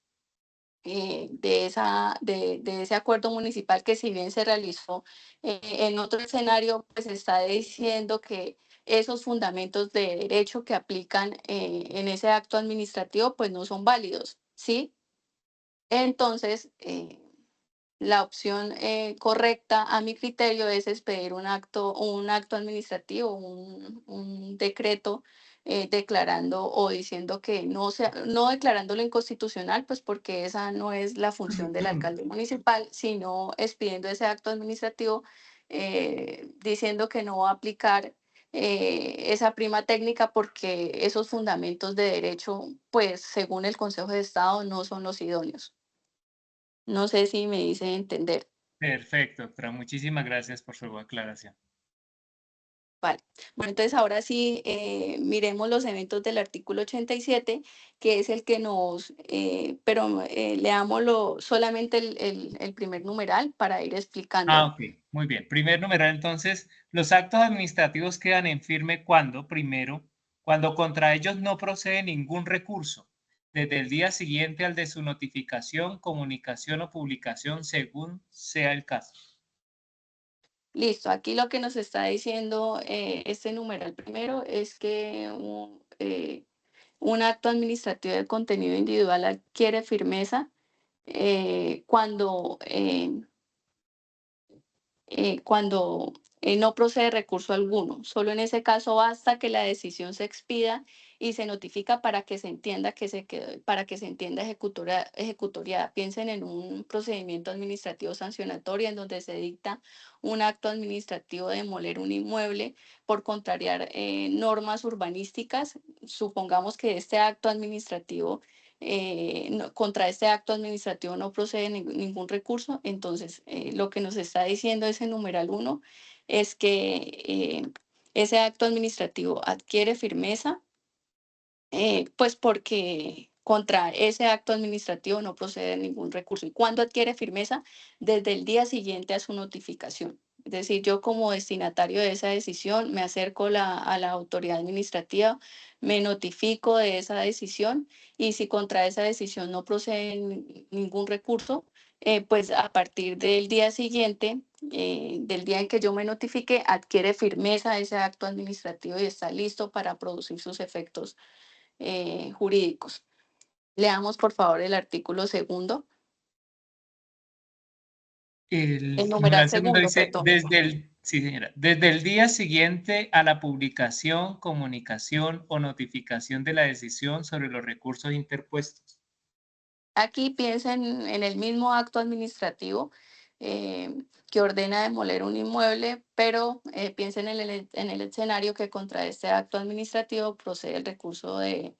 de ese acuerdo municipal que, si bien se realizó en otro escenario, pues está diciendo que esos fundamentos de derecho que aplican en ese acto administrativo pues no son válidos, ¿sí? Entonces, la opción correcta a mi criterio es expedir un acto administrativo, un decreto declarando o diciendo que no declarándolo inconstitucional, pues porque esa no es la función del alcalde municipal, sino expidiendo ese acto administrativo diciendo que no va a aplicar esa prima técnica porque esos fundamentos de derecho, pues según el Consejo de Estado, no son los idóneos. No sé si me hice entender. perfecto, doctora. Muchísimas gracias por su aclaración. Vale. Bueno, entonces ahora sí miremos los eventos del artículo 87, que es el que pero leámoslo solamente el primer numeral para ir Ah, explicándolo. ok. Muy bien. Primer numeral, entonces, los actos administrativos quedan en firme cuando, primero, cuando contra ellos no procede ningún recurso desde el día siguiente al de su notificación, comunicación o publicación, según sea el caso. Listo, aquí lo que nos está diciendo este numeral primero es que un acto administrativo de contenido individual adquiere firmeza cuando no procede recurso alguno. Solo en ese caso basta que la decisión se expida y se notifica para que se entienda para que se entienda ejecutoriada. Piensen en un procedimiento administrativo sancionatorio en donde se dicta un acto administrativo de demoler un inmueble por contrariar normas urbanísticas. Supongamos que este acto administrativo contra este acto administrativo no procede ningún recurso, entonces lo que nos está diciendo ese numeral 1 es que ese acto administrativo adquiere firmeza, pues porque contra ese acto administrativo no procede ningún recurso. ¿Y cuándo adquiere firmeza? Desde el día siguiente a su notificación. Es decir, yo como destinatario de esa decisión me acerco a la autoridad administrativa, me notifico de esa decisión y si contra esa decisión no procede ningún recurso, pues a partir del día siguiente, del día en que yo me notifique, adquiere firmeza ese acto administrativo y está listo para producir sus efectos jurídicos. Leamos, por favor, el artículo segundo. El El numeral numeral segundo segundo, dice, perdón. sí, señora, desde el día siguiente a la publicación, comunicación o notificación de la decisión sobre los recursos interpuestos. Aquí piensen en el mismo acto administrativo que ordena demoler un inmueble, pero piensen en el escenario que contra este acto administrativo procede el recurso de,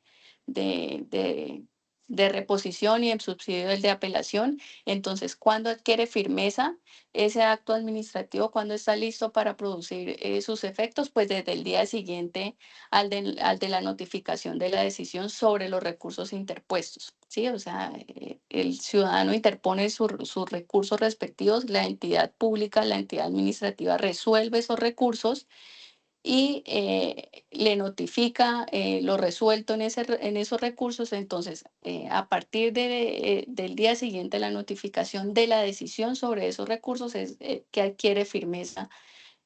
de- de reposición y en subsidio del de apelación. Entonces, ¿cuándo adquiere firmeza ese acto administrativo? ¿Cuándo está listo para producir sus efectos? Pues desde el día siguiente al de la notificación de la decisión sobre los recursos interpuestos, ¿sí? O sea, el ciudadano interpone sus recursos respectivos, la entidad pública, la entidad administrativa resuelve esos recursos y le notifica lo resuelto en esos recursos. Entonces, a partir del día siguiente, la notificación de la decisión sobre esos recursos es que adquiere firmeza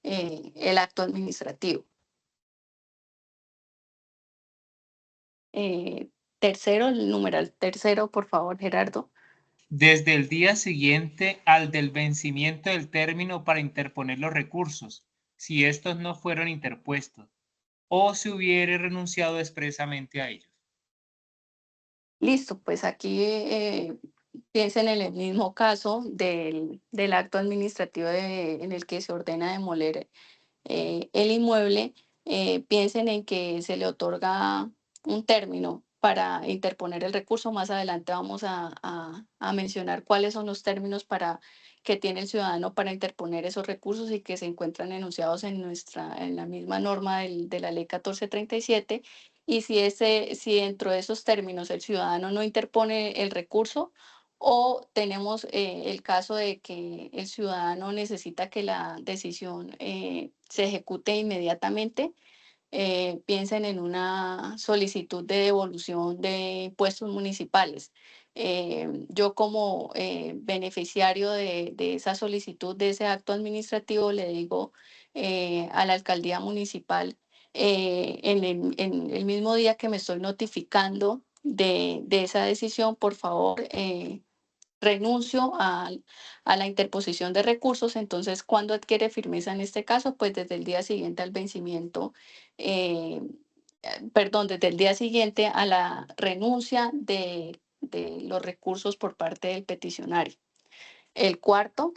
el acto administrativo. Eh, Tercero, el numeral tercero, por favor, Gerardo. Desde el día siguiente al del vencimiento del término para interponer los recursos, si estos no fueron interpuestos, o se hubiere renunciado expresamente a ellos. Listo, pues aquí piensen en el mismo caso del acto administrativo en el que se ordena demoler el inmueble. Piensen en que se le otorga un término para interponer el recurso. Más adelante vamos a mencionar cuáles son los términos que tiene el ciudadano para interponer esos recursos y que se encuentran enunciados en la misma norma de la ley 1437. Y si dentro de esos términos el ciudadano no interpone el recurso, o tenemos el caso de que el ciudadano necesita que la decisión se ejecute inmediatamente. Piensen en una solicitud de devolución de impuestos municipales. Yo como beneficiario de esa solicitud, de ese acto administrativo, le digo a la alcaldía municipal en el mismo día que me estoy notificando de esa decisión, por favor, renuncio a la interposición de recursos. Entonces, ¿cuándo adquiere firmeza en este caso? Pues desde el día siguiente al vencimiento, eh, perdón, desde el día siguiente a la renuncia de los recursos por parte del peticionario. El cuarto,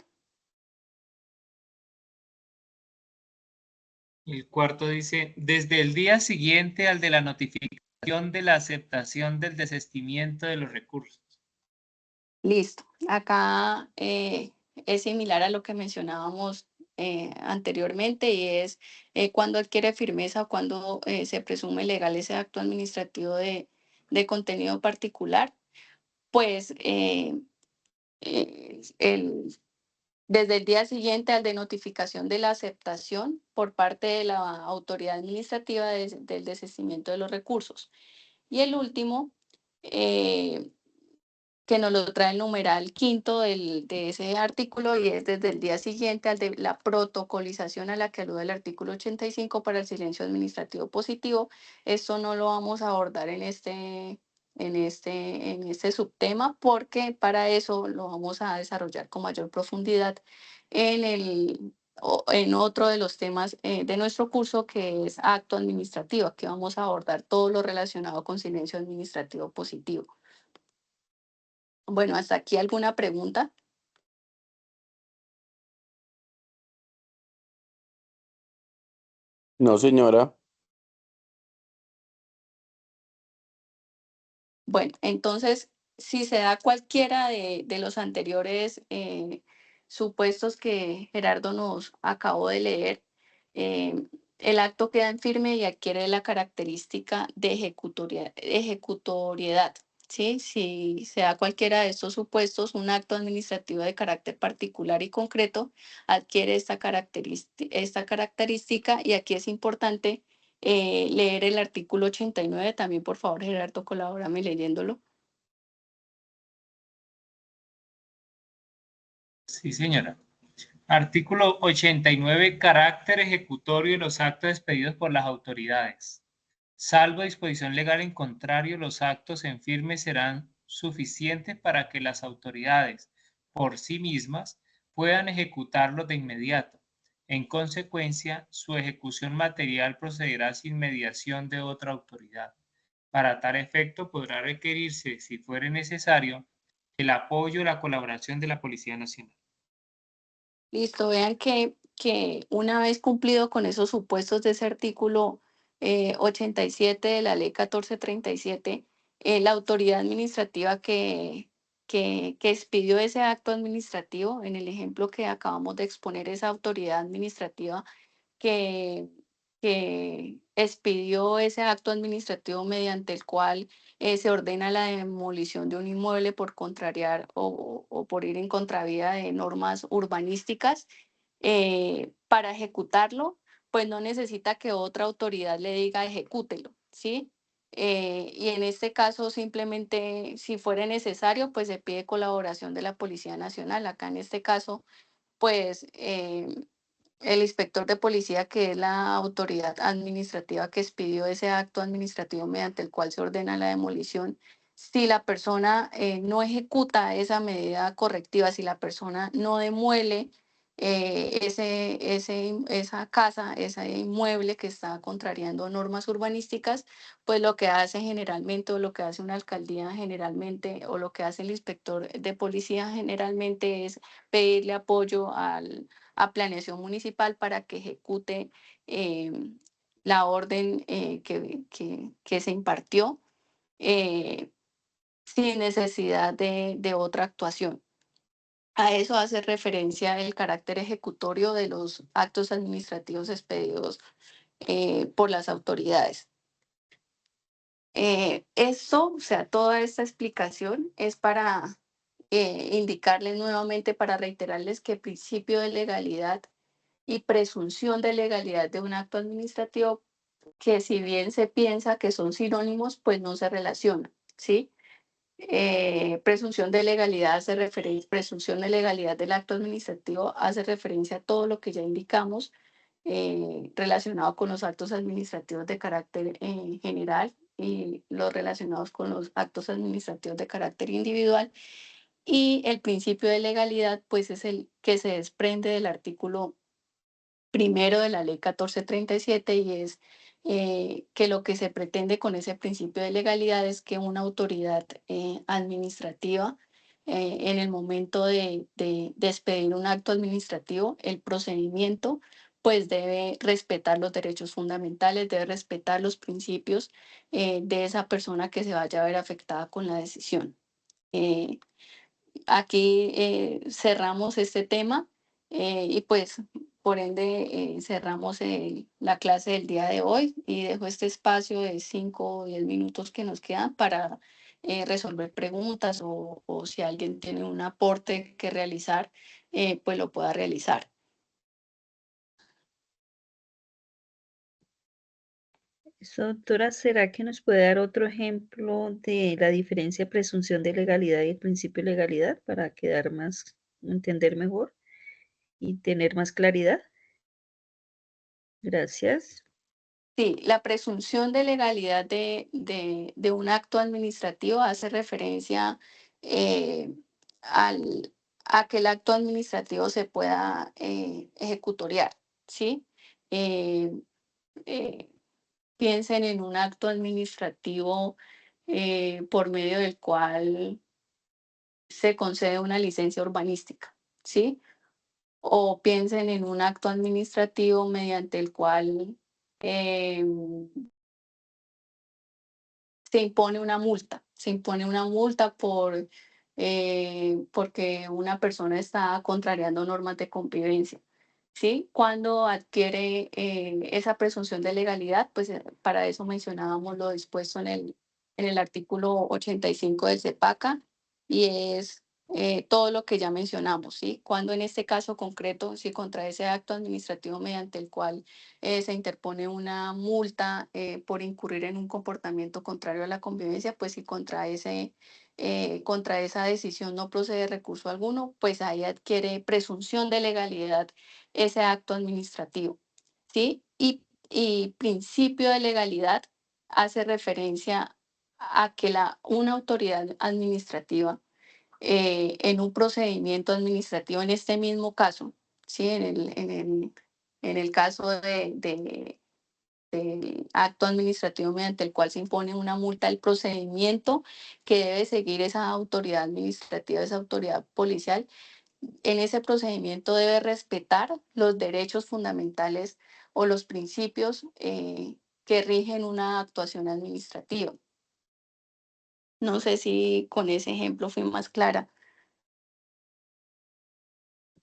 El cuarto dice, desde el día siguiente al de la notificación de la aceptación del desistimiento de los recursos. listo. Acá es similar a lo que mencionábamos anteriormente y es cuando adquiere firmeza o cuando se presume legal ese acto administrativo de contenido particular, pues desde el día siguiente al de notificación de la aceptación por parte de la autoridad administrativa del desistimiento de los recursos. Y el último que nos lo trae el numeral quinto de ese artículo, y es desde el día siguiente al de la protocolización a la que alude el artículo 85 para el silencio administrativo positivo. Esto no lo vamos a abordar en este subtema, porque para eso lo vamos a desarrollar con mayor profundidad en otro de los temas de nuestro curso, que es acto administrativo, que vamos a abordar todo lo relacionado con silencio administrativo positivo. Bueno, hasta aquí alguna pregunta. No, señora. Bueno, entonces, si se da cualquiera de los anteriores supuestos que Gerardo nos acabó de leer, eh, el acto queda en firme y adquiere la característica de ejecutoriedad. ¿Sí? Si se da cualquiera de estos supuestos, un acto administrativo de carácter particular y concreto adquiere esta característica, y aquí es importante leer el artículo 89. También, por favor, Gerardo, colabórame leyéndolo. Sí, señora. Artículo 89. Carácter ejecutorio de los actos expedidos por las autoridades. Salvo disposición legal en contrario, los actos en firme serán suficientes para que las autoridades, por sí mismas, puedan ejecutarlos de inmediato. En consecuencia, su ejecución material procederá sin mediación de otra autoridad. Para tal efecto podrá requerirse, si fuere necesario, el apoyo o la colaboración de la Policía Nacional. Listo, vean que una vez cumplido con esos supuestos de ese artículo 87 de la ley 1437, la autoridad administrativa que expidió ese acto administrativo, en el ejemplo que acabamos de exponer, esa autoridad administrativa que, que expidió ese acto administrativo mediante el cual se ordena la demolición de un inmueble por contrariar o por ir en contravía de normas urbanísticas. Para ejecutarlo, pues no necesita que otra autoridad le diga ejecútelo, ¿sí? Y en este caso, simplemente, si fuera necesario, pues se pide colaboración de la Policía Nacional. Acá en este caso, pues el inspector de policía, que es la autoridad administrativa que expidió ese acto administrativo mediante el cual se ordena la demolición, si la persona no ejecuta esa medida correctiva, si la persona no demuele esa casa, ese inmueble que está contrariando normas urbanísticas, pues lo que hace generalmente, o lo que hace una alcaldía generalmente, o lo que hace el inspector de policía generalmente, es pedirle apoyo a planeación municipal para que ejecute la orden que se impartió sin necesidad de otra actuación. A eso hace referencia el carácter ejecutorio de los actos administrativos expedidos por las autoridades. Esto, o sea, toda esta explicación es para indicarles nuevamente, para reiterarles que el principio de legalidad y presunción de legalidad de un acto administrativo, que si bien se piensa que son sinónimos, pues no se relacionan, ¿sí? Presunción de legalidad hace referencia, presunción de legalidad del acto administrativo hace referencia a todo lo que ya indicamos relacionado con los actos administrativos de carácter general, y los relacionados con los actos administrativos de carácter individual. Y el principio de legalidad, pues es el que se desprende del artículo primero de la ley 1437, y es que lo que se pretende con ese principio de legalidad es que una autoridad administrativa, en el momento de expedir un acto administrativo, el procedimiento, pues debe respetar los derechos fundamentales, debe respetar los principios de esa persona que se vaya a ver afectada con la decisión. Eh, Aquí cerramos este tema y pues por ende cerramos la clase del día de hoy, y dejo este espacio de 5 o 10 minutos que nos quedan para resolver preguntas, o si alguien tiene un aporte que realizar, pues lo pueda realizar. Eso, doctora, ¿será que nos puede dar otro ejemplo de la diferencia de presunción de legalidad y el principio de legalidad para entender mejor y tener más claridad? Gracias. Sí, la presunción de legalidad de un acto administrativo hace referencia eh, al, a que el acto administrativo se pueda ejecutoriar, ¿sí? Eh, eh, Piensen en un acto administrativo por medio del cual se concede una licencia urbanística, ¿sí? O piensen en un acto administrativo mediante el cual se impone una multa porque una persona está contrariando normas de convivencia. ¿Sí? Cuando adquiere esa presunción de legalidad, pues para eso mencionábamos lo dispuesto en el artículo 85 del CEPACA y es todo lo que ya mencionamos, ¿sí? Cuando en este caso concreto, si contra ese acto administrativo mediante el cual se interpone una multa por incurrir en un comportamiento contrario a la convivencia, pues si contra esa decisión no procede recurso alguno, pues ahí adquiere presunción de legalidad ese acto administrativo, ¿sí? Y principio de legalidad hace referencia a que una autoridad administrativa en un procedimiento administrativo, en este mismo caso, ¿sí? En el caso del acto administrativo mediante el cual se impone una multa, el procedimiento que debe seguir esa autoridad administrativa, esa autoridad policial, en ese procedimiento debe respetar los derechos fundamentales o los principios que rigen una actuación administrativa. No sé si con ese ejemplo fui más clara.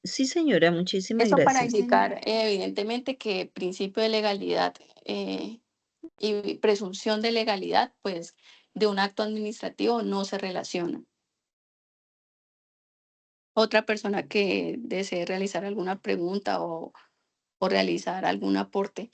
Sí, señora, muchísimas Eso para gracias. indicar evidentemente que principio de legalidad y presunción de legalidad, pues de un acto administrativo no se relacionan. Otra persona que desee realizar alguna pregunta o realizar algún aporte.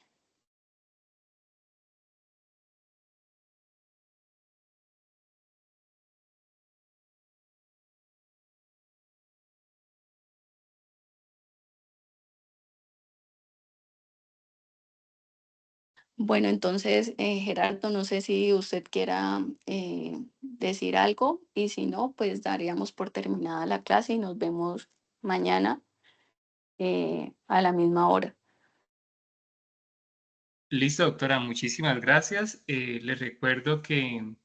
Bueno, entonces, Gerardo, no sé si usted quiera decir algo y si no, pues daríamos por terminada la clase y nos vemos mañana a la misma hora. Listo, doctora, muchísimas gracias. Les recuerdo que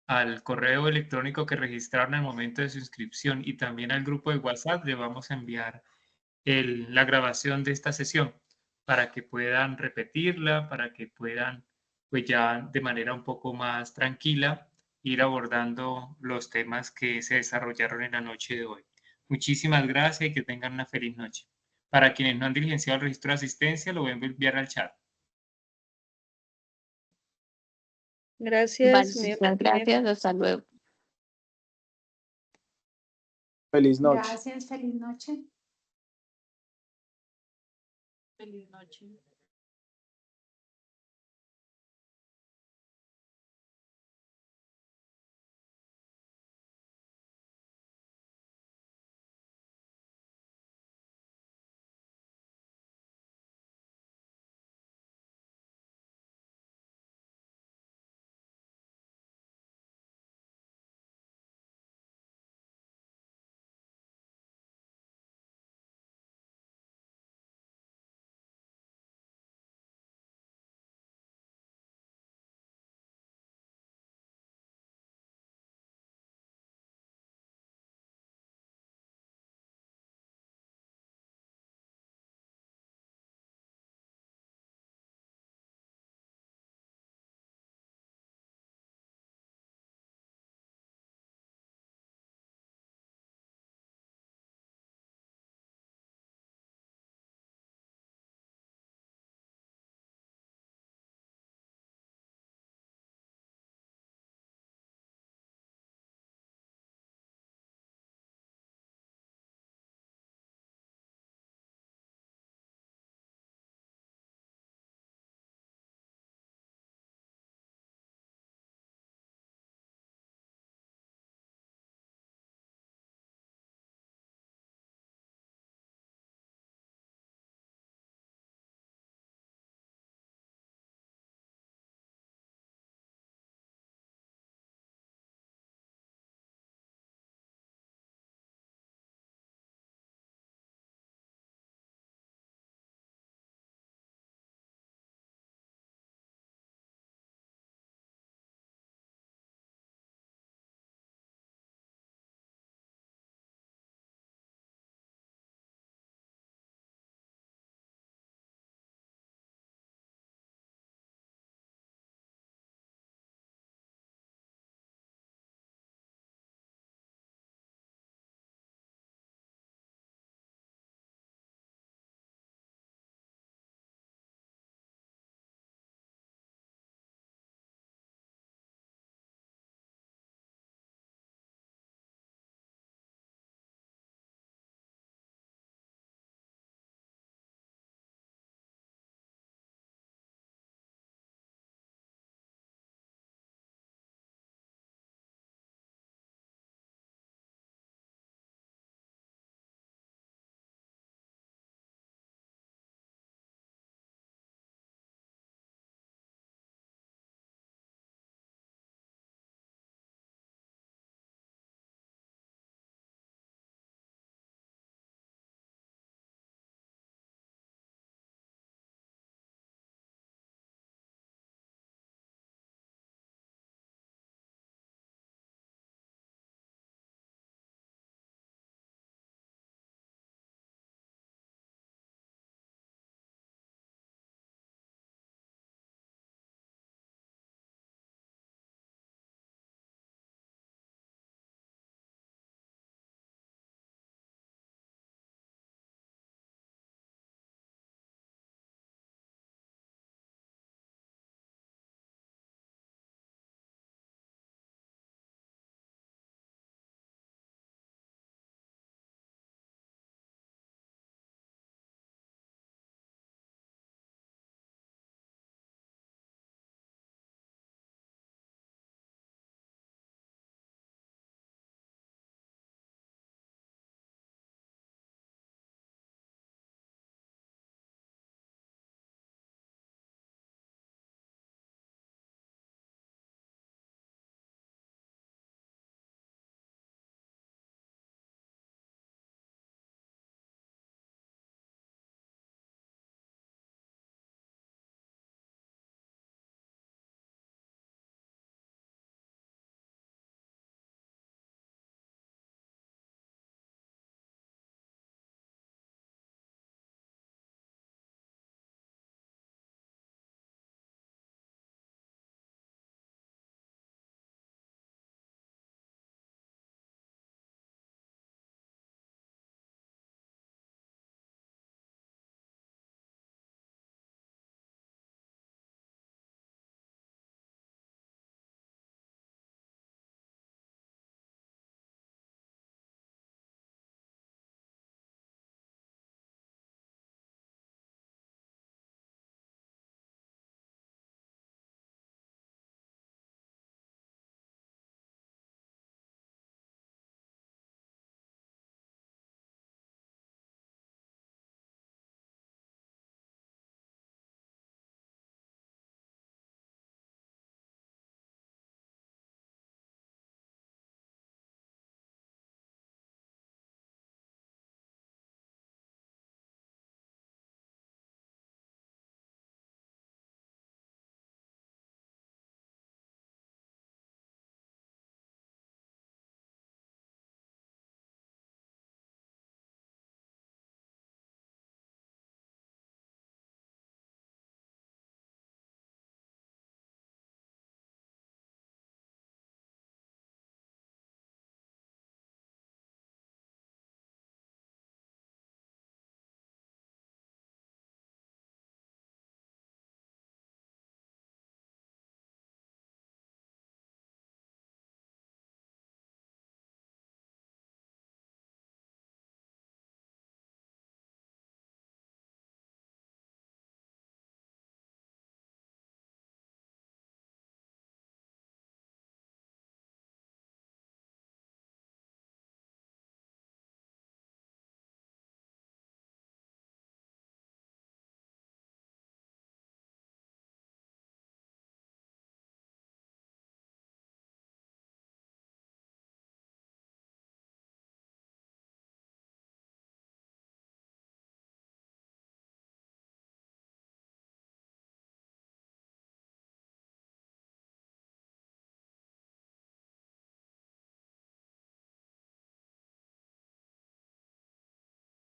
al correo electrónico que registraron al momento de su inscripción y también al grupo de WhatsApp le vamos a enviar la grabación de esta sesión para que puedan repetirla, para que puedan, pues ya de manera un poco más tranquila, ir abordando los temas que se desarrollaron en la noche de hoy. Muchísimas gracias y que tengan una feliz noche. Para quienes no han diligenciado el registro de asistencia, lo voy a enviar al chat. Vale, Gracias. muchas gracias, hasta luego. Feliz noche. Gracias, feliz noche. Feliz noche.